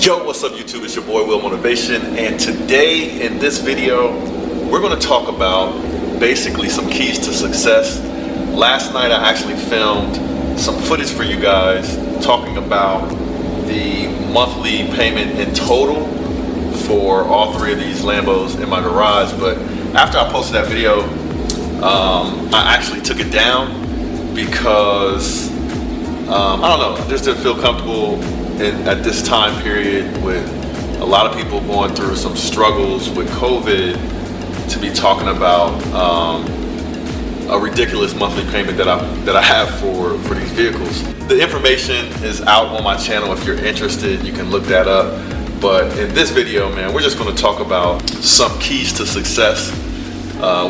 Yo, what's up YouTube? It's your boy Will Motivation, and today in this video we're going to talk about basically some keys to success. Last night I actually filmed some footage for you guys talking about the monthly payment in total for all three of these Lambos in my garage, but after I posted that video I actually took it down because I don't know, I just didn't feel comfortable at this time period with a lot of people going through some struggles with COVID to be talking about a ridiculous monthly payment that I have for these vehicles. The information is out on my channel. If you're interested, you can look that up. But in this video, man, we're just going to talk about some keys to success,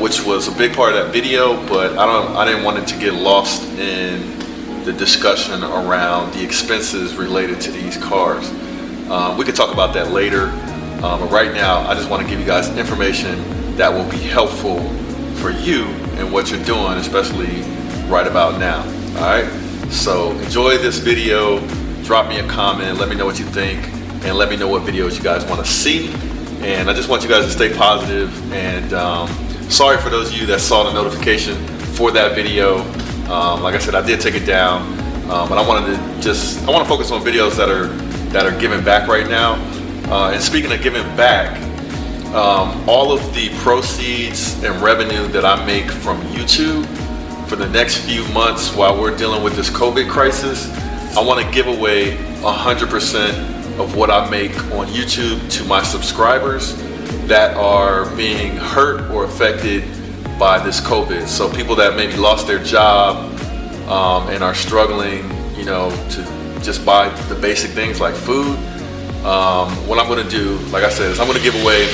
which was a big part of that video, but I didn't want it to get lost in the discussion around the expenses related to these cars. We could talk about that later, but right now I just want to give you guys information that will be helpful for you and what you're doing, especially right about now. Alright, so enjoy this video, drop me a comment, let me know what you think, and let me know what videos you guys want to see. And I just want you guys to stay positive, and sorry for those of you that saw the notification for that video. Like I said, I did take it down, but I want to focus on videos that are giving back right now. And speaking of giving back, all of the proceeds and revenue that I make from YouTube for the next few months while we're dealing with this COVID crisis, I want to give away 100% of what I make on YouTube to my subscribers that are being hurt or affected by this COVID. So people that maybe lost their job and are struggling, you know, to just buy the basic things like food. What I'm going to do, like I said, is I'm going to give away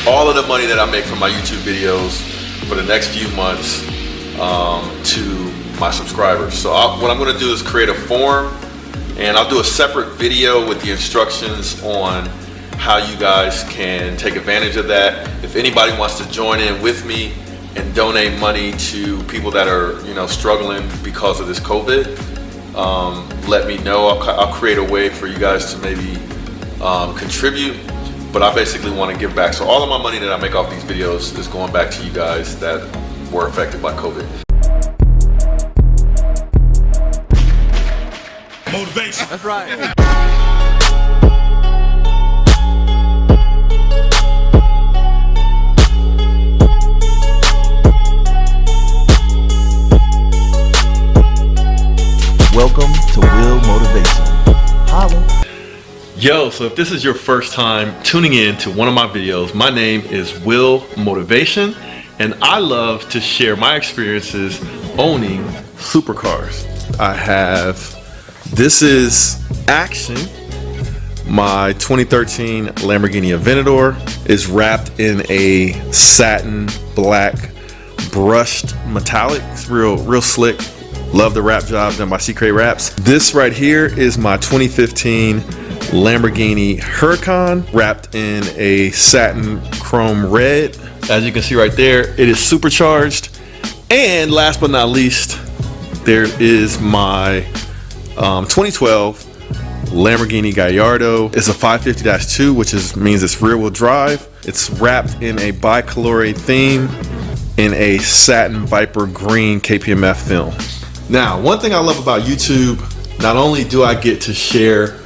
all of the money that I make from my YouTube videos for the next few months to my subscribers. So what I'm going to do is create a form, and I'll do a separate video with the instructions on how you guys can take advantage of that. If anybody wants to join in with me and donate money to people that are, you know, struggling because of this COVID, let me know. I'll create a way for you guys to maybe contribute, but I basically want to give back. So all of my money that I make off these videos is going back to you guys that were affected by COVID. Motivation. That's right. Welcome to Will Motivation. Holla. Yo, so if this is your first time tuning in to one of my videos, my name is Will Motivation, and I love to share my experiences owning supercars. This is Action. My 2013 Lamborghini Aventador is wrapped in a satin black brushed metallic. It's real slick. Love the wrap job done by Secret Wraps. This right here is my 2015 Lamborghini Huracan, wrapped in a satin chrome red. As you can see right there, it is supercharged. And last but not least, there is my 2012 Lamborghini Gallardo. It's a 550-2, which means it's rear wheel drive. It's wrapped in a bicolore theme in a satin Viper green KPMF film. Now, one thing I love about YouTube, not only do I get to share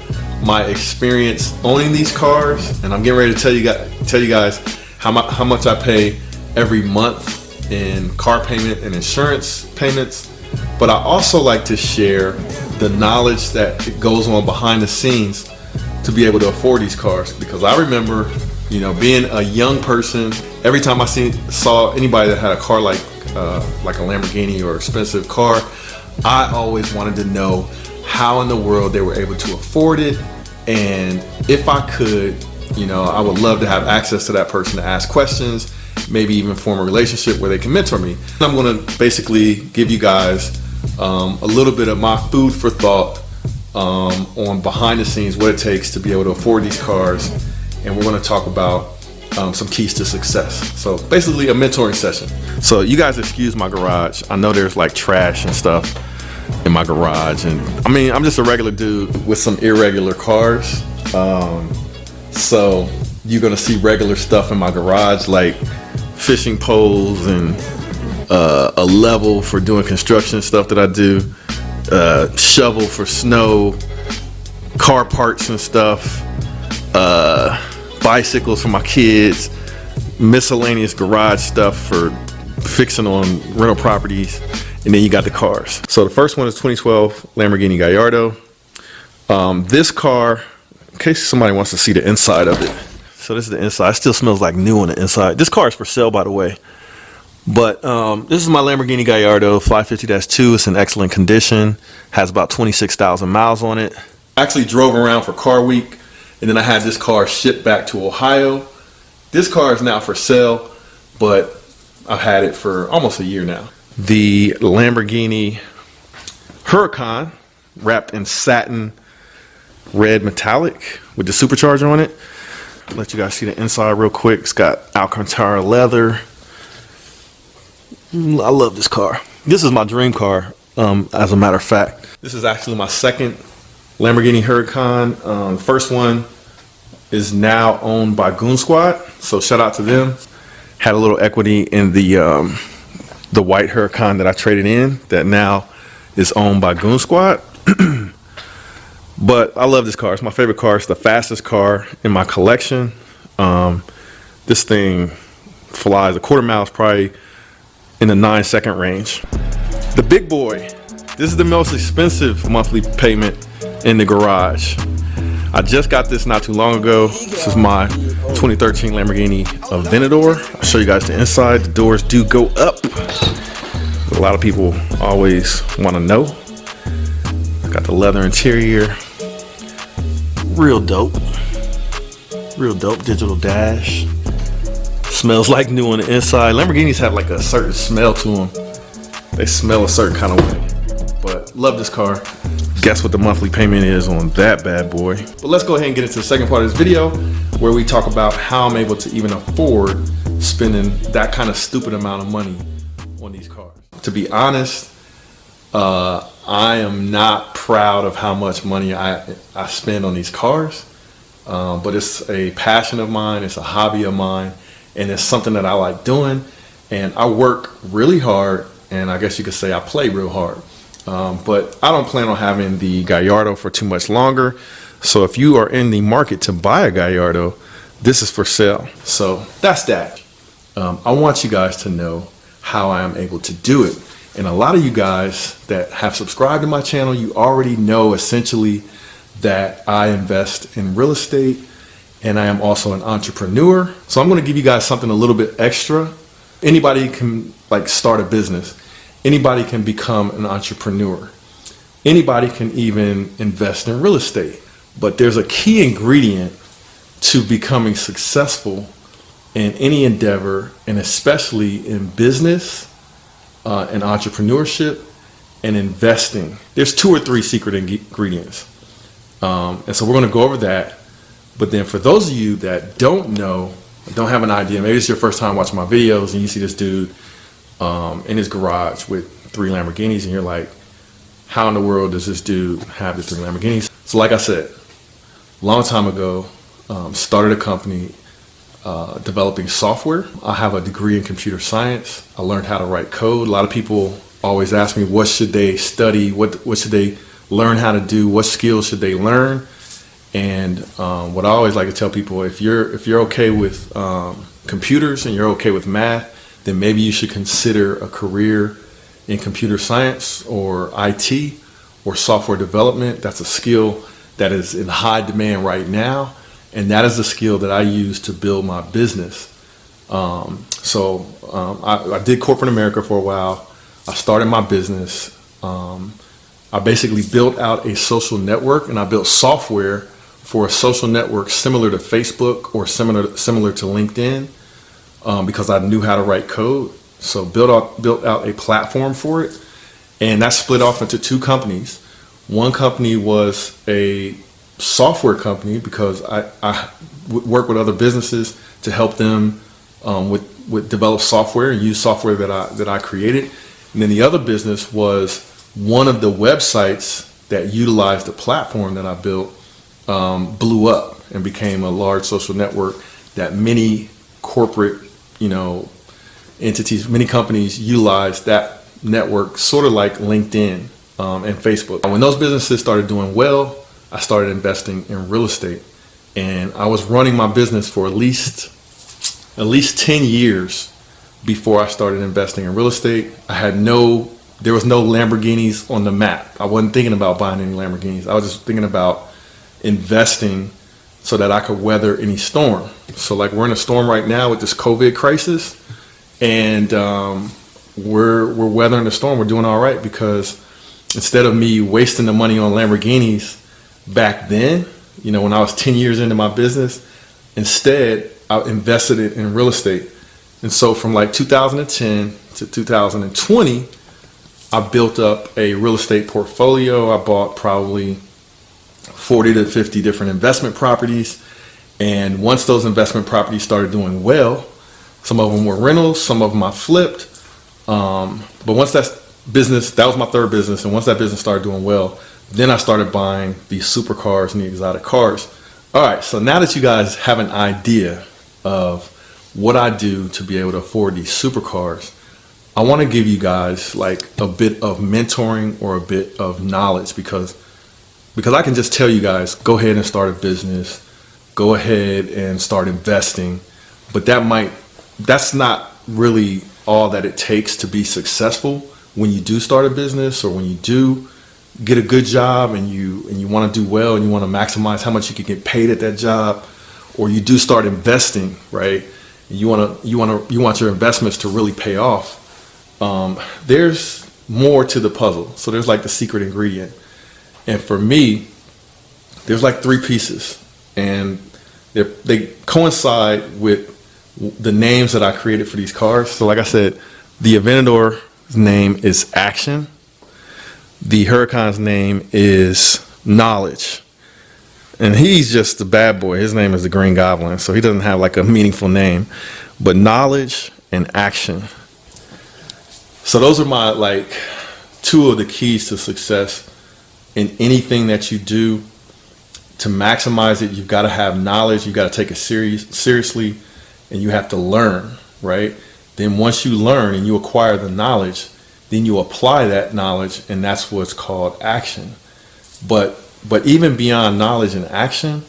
my experience owning these cars, and I'm getting ready to tell you guys how much I pay every month in car payment and insurance payments, but I also like to share the knowledge that goes on behind the scenes to be able to afford these cars. Because I remember, you know, being a young person, every time I saw anybody that had a car like a Lamborghini or expensive car, I always wanted to know how in the world they were able to afford it, and if I could, you know, I would love to have access to that person to ask questions, maybe even form a relationship where they can mentor me. I'm going to basically give you guys a little bit of my food for thought on behind the scenes, what it takes to be able to afford these cars, and we're going to talk about some keys to success. So basically a mentoring session. So you guys excuse my garage. I know there's like trash and stuff in my garage, and I mean, I'm just a regular dude with some irregular cars. So you're gonna see regular stuff in my garage, like fishing poles and a level for doing construction stuff that I do, shovel for snow, car parts and stuff, bicycles for my kids, miscellaneous garage stuff for fixing on rental properties, and then you got the cars. So the first one is 2012 Lamborghini Gallardo. This car, in case somebody wants to see the inside of it. So this is the inside. It still smells like new on the inside. This car is for sale, by the way. But this is my Lamborghini Gallardo 550-2. It's in excellent condition. Has about 26,000 miles on it. I actually drove around for Car Week, and then I had this car shipped back to Ohio. This car is now for sale, but I've had it for almost a year now. The Lamborghini Huracan, wrapped in satin red metallic with the supercharger on it. Let you guys see the inside real quick. It's got Alcantara leather. I love this car. This is my dream car, as a matter of fact. This is actually my second Lamborghini Huracan. The first one is now owned by Goon Squad, so shout out to them. Had a little equity in the white Huracan that I traded in that now is owned by Goon Squad. But I love this car. It's my favorite car. It's the fastest car in my collection. This thing flies a quarter mile, probably in the 9-second range. The big boy. This is the most expensive monthly payment in the garage. I just got this not too long ago. This is my 2013 Lamborghini Aventador. I'll show you guys the inside. The doors do go up. A lot of people always want to know. Got the leather interior. Real dope. Real dope. Digital dash. Smells like new on the inside. Lamborghinis have like a certain smell to them. They smell a certain kind of way. But love this car. Guess what the monthly payment is on that bad boy. But let's go ahead and get into the second part of this video, where we talk about how I'm able to even afford spending that kind of stupid amount of money on these cars. To be honest, I am not proud of how much money I spend on these cars, but it's a passion of mine, it's a hobby of mine, and it's something that I like doing, and I work really hard, and I guess you could say I play real hard. But I don't plan on having the Gallardo for too much longer, so if you are in the market to buy a Gallardo, this is for sale. So that's that. I want you guys to know how I am able to do it. And a lot of you guys that have subscribed to my channel, you already know essentially that I invest in real estate and I am also an entrepreneur. So I'm going to give you guys something a little bit extra. Anybody can start a business. Anybody can become an entrepreneur. Anybody can even invest in real estate. But there's a key ingredient to becoming successful in any endeavor, and especially in business, and entrepreneurship and investing. There's 2 or 3 secret ingredients. And so we're going to go over that. But then for those of you that don't know, don't have an idea, maybe it's your first time watching my videos and you see this dude in his garage with 3 Lamborghinis and you're like, how in the world does this dude have the 3 Lamborghinis? So like I said, long time ago, started a company developing software. I have a degree in computer science. I learned how to write code. A lot of people always ask me, what should they study? What should they learn how to do? What skills should they learn? And what I always like to tell people, if you're okay with computers and you're okay with math, then maybe you should consider a career in computer science or IT or software development. That's a skill that is in high demand right now. And that is the skill that I use to build my business. I did corporate America for a while. I started my business. I basically built out a social network, and I built software for a social network similar to Facebook or similar to LinkedIn, because I knew how to write code. So built out a platform for it, and that split off into 2 companies. One company was a software company because I work with other businesses to help them with develop software and use software that I created. And then the other business was one of the websites that utilized the platform that I built blew up and became a large social network that many corporate, entities, many companies utilize that network, sort of like LinkedIn and Facebook. When those businesses started doing well, I started investing in real estate, and I was running my business for at least 10 years before I started investing in real estate. There was no Lamborghinis on the map. I wasn't thinking about buying any Lamborghinis. I was just thinking about investing so that I could weather any storm. So like we're in a storm right now with this COVID crisis, and we're weathering the storm. We're doing all right because instead of me wasting the money on Lamborghinis back then, when I was 10 years into my business, instead I invested it in real estate. And so from like 2010 to 2020, I built up a real estate portfolio. I bought probably 40 to 50 different investment properties. And once those investment properties started doing well, some of them were rentals, some of them I flipped. But once that was my third business. And once that business started doing well, then I started buying these supercars and the exotic cars. All right, so now that you guys have an idea of what I do to be able to afford these supercars, I want to give you guys like a bit of mentoring or a bit of knowledge because I can just tell you guys, go ahead and start a business, go ahead and start investing, but that's not really all that it takes to be successful when you do start a business, or when you do get a good job and you want to do well and you want to maximize how much you can get paid at that job, or you do start investing, right? And you want your investments to really pay off. There's more to the puzzle. So there's like the secret ingredient. And for me, there's like three pieces, and they coincide with the names that I created for these cars. So like I said, the Aventador's name is Action. The Huracan's name is Knowledge. And he's just a bad boy. His name is the Green Goblin, so he doesn't have like a meaningful name. But Knowledge and Action. So those are my like two of the keys to success in anything that you do. To maximize it, you've got to have knowledge. You've got to take it seriously, and you have to learn, right? Then once you learn and you acquire the knowledge, then you apply that knowledge, and that's what's called action. But even beyond knowledge and action,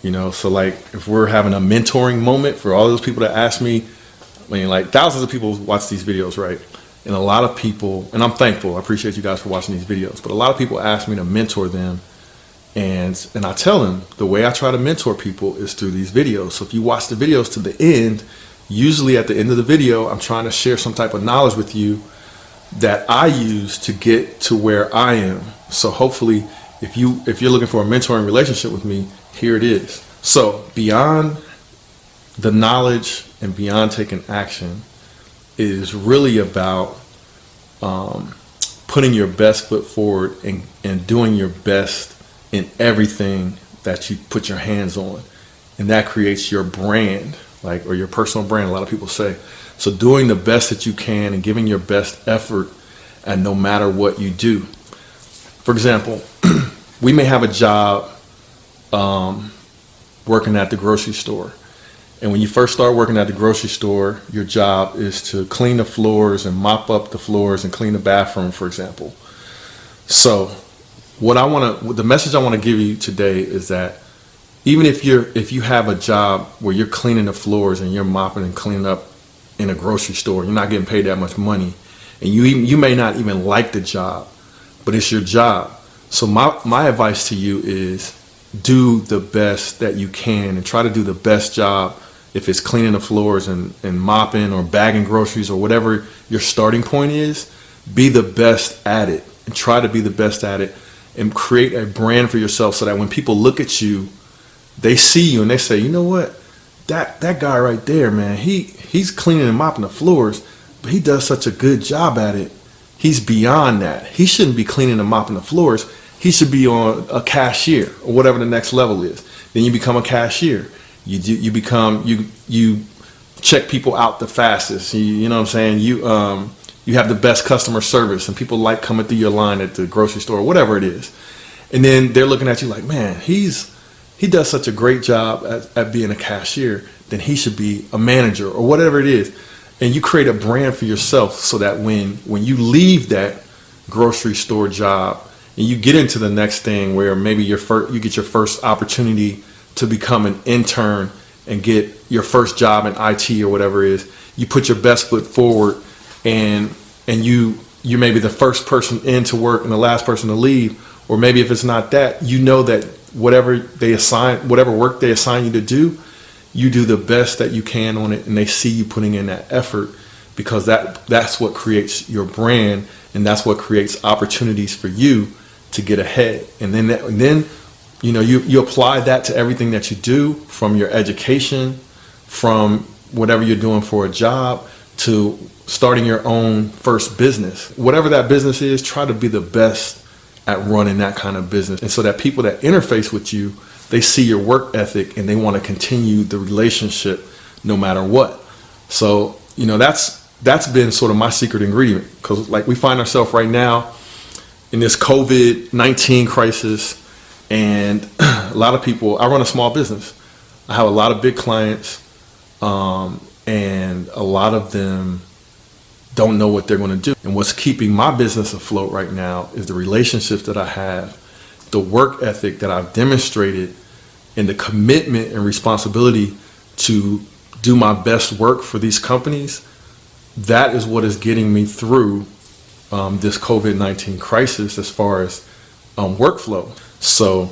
so like if we're having a mentoring moment for all those people that ask me, like thousands of people watch these videos, right? And a lot of people, and I'm thankful, I appreciate you guys for watching these videos, but a lot of people ask me to mentor them. And I tell them the way I try to mentor people is through these videos. So if you watch the videos to the end, usually at the end of the video, I'm trying to share some type of knowledge with you that I use to get to where I am. So hopefully, if you're looking for a mentoring relationship with me, here it is. So beyond the knowledge and beyond taking action, it is really about putting your best foot forward and doing your best in everything that you put your hands on. And that creates your brand, or your personal brand, a lot of people say. So doing the best that you can and giving your best effort, and no matter what you do. For example, we may have a job working at the grocery store. And when you first start working at the grocery store, your job is to clean the floors and mop up the floors and clean the bathroom, for example. So the message I want to give you today is that even if you have a job where you're cleaning the floors and you're mopping and cleaning up in a grocery store, you're not getting paid that much money, and you may not even like the job, but it's your job. So my advice to you is do the best that you can and try to do the best job. If it's cleaning the floors and mopping or bagging groceries or whatever your starting point is, be the best at it and try to be the best at it and create a brand for yourself so that when people look at you, they see you and they say, you know what, that guy right there, man, he's cleaning and mopping the floors, but he does such a good job at it. He's beyond that. He shouldn't be cleaning and mopping the floors. He should be on a cashier or whatever the next level is. Then you become a cashier. You check people out the fastest. You know what I'm saying? You have the best customer service and people like coming through your line at the grocery store, whatever it is. And then they're looking at you like, man, he does such a great job at being a cashier, then he should be a manager or whatever it is. And you create a brand for yourself so that when you leave that grocery store job and you get into the next thing where maybe you get your first opportunity to become an intern and get your first job in IT or whatever it is, you put your best foot forward, and you may be the first person in to work and the last person to leave. Or maybe if it's not that, you know that whatever work they assign you to do, you do the best that you can on it, and they see you putting in that effort, because that's what creates your brand, and that's what creates opportunities for you to get ahead. And then you apply that to everything that you do, from your education, from whatever you're doing for a job, to starting your own first business. Whatever that business is, try to be the best at running that kind of business. And so that people that interface with you, they see your work ethic and they want to continue the relationship no matter what. So, that's been sort of my secret ingredient, because like we find ourselves right now in this COVID-19 crisis, and a lot of people, I run a small business. I have a lot of big clients, and a lot of them don't know what they're going to do. And what's keeping my business afloat right now is the relationships that I have, the work ethic that I've demonstrated, and the commitment and responsibility to do my best work for these companies. That is what is getting me through this COVID-19 crisis as far as workflow. So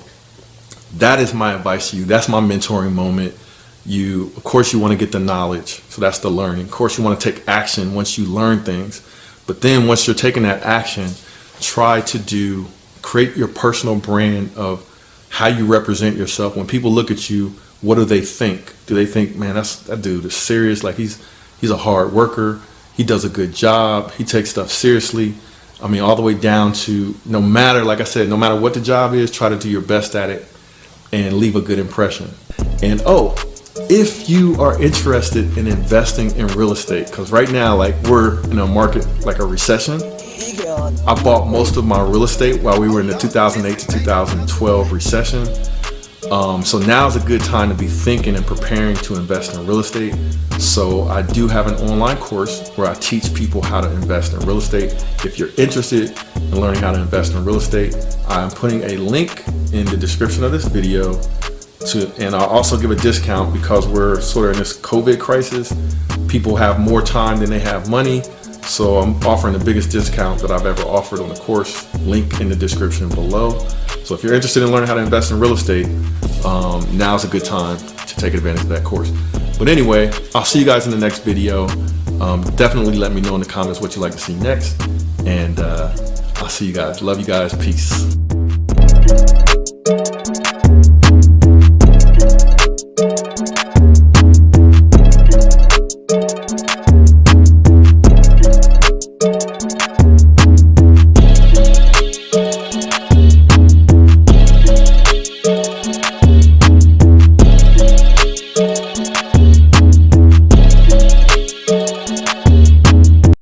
that is my advice to you. That's my mentoring moment. Of course, you want to get the knowledge. So that's the learning. Of course, you want to take action once you learn things. But then once you're taking that action, try to create your personal brand of how you represent yourself. When people look at you, what do they think? Do they think, man, that dude is serious? Like he's a hard worker. He does a good job. He takes stuff seriously. I mean, all the way down to no matter what the job is, try to do your best at it and leave a good impression. And if you are interested in investing in real estate, because right now, like, we're in a market like a recession. I bought most of my real estate while we were in the 2008 to 2012 recession. So now's a good time to be thinking and preparing to invest in real estate. So I do have an online course where I teach people how to invest in real estate. If you're interested in learning how to invest in real estate, I'm putting a link in the description of this video and I'll also give a discount, because we're sort of in this COVID crisis. People have more time than they have money. So I'm offering the biggest discount that I've ever offered on the course. Link in the description below. So if you're interested in learning how to invest in real estate, now's a good time to take advantage of that course. But anyway, I'll see you guys in the next video. Definitely let me know in the comments what you'd like to see next. And I'll see you guys. Love you guys. Peace.